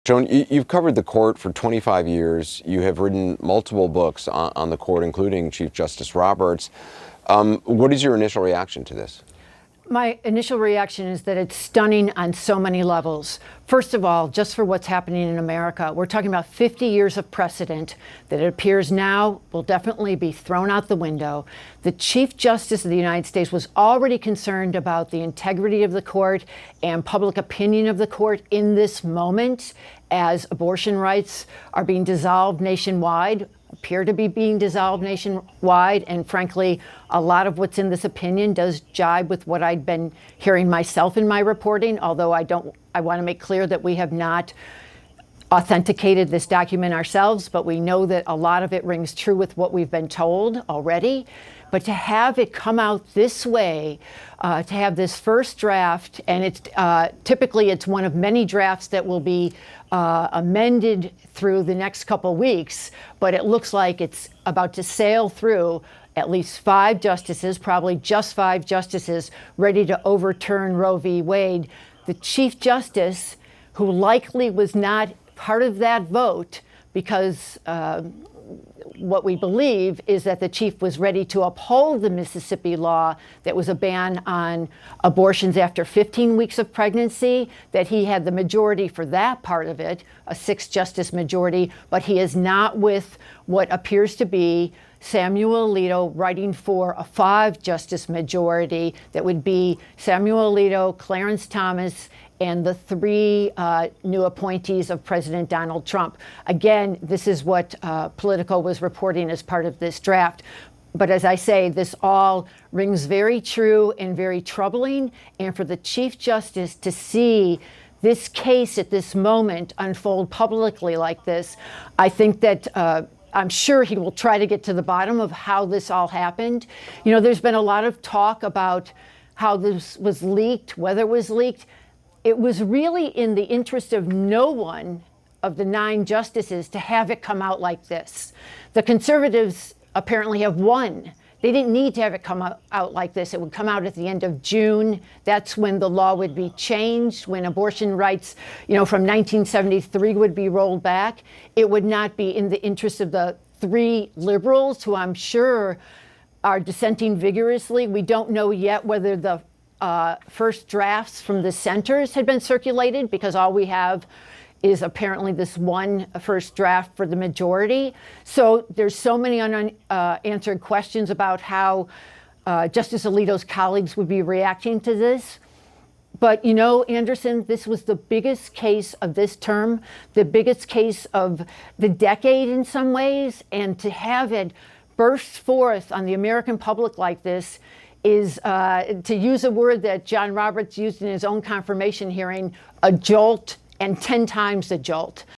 Joan, you've covered the court for 25 years. You have written multiple books on the court, including Chief Justice Roberts. What is your initial reaction to this? My initial reaction is that it's stunning on so many levels. First of all, just for what's happening in America, we're talking about 50 years of precedent that it appears now will definitely be thrown out the window. The Chief Justice of the United States was already concerned about the integrity of the court and public opinion of the court in this moment as abortion rights are being dissolved nationwide, appear to be being dissolved nationwide, and frankly, a lot of what's in this opinion does jibe with what I'd been hearing myself in my reporting, although I want to make clear that we have not authenticated this document ourselves, but we know that a lot of it rings true with what we've been told already. But to have it come out this way, to have this first draft, and it's typically it's one of many drafts that will be amended through the next couple weeks, but it looks like it's about to sail through at least 5 justices, probably just 5 justices, ready to overturn Roe v. Wade. The Chief Justice, who likely was not part of that vote because what we believe is that the chief was ready to uphold the Mississippi law that was a ban on abortions after 15 weeks of pregnancy, that he had the majority for that part of it, a 6-justice majority, but he is not with what appears to be Samuel Alito writing for a 5-justice majority that would be Samuel Alito, Clarence Thomas, and the 3 new appointees of President Donald Trump. Again, this is what Politico was reporting as part of this draft. But as I say, this all rings very true and very troubling. And for the Chief Justice to see this case at this moment unfold publicly like this, I think that I'm sure he will try to get to the bottom of how this all happened. You know, there's been a lot of talk about how this was leaked, whether it was leaked. It was really in the interest of no one of the 9 justices to have it come out like this. The conservatives apparently have won. They didn't need to have it come out like this. It would come out at the end of June. That's when the law would be changed, when abortion rights, from 1973 would be rolled back. It would not be in the interest of the 3 liberals, who I'm sure are dissenting vigorously. We don't know yet whether the first drafts from the centers had been circulated, because all we have is apparently this one first draft for the majority. So there's so many unanswered questions about how Justice Alito's colleagues would be reacting to this. But Anderson, this was the biggest case of this term, the biggest case of the decade in some ways, and to have it burst forth on the American public like this is, to use a word that John Roberts used in his own confirmation hearing, a jolt and 10 times the jolt.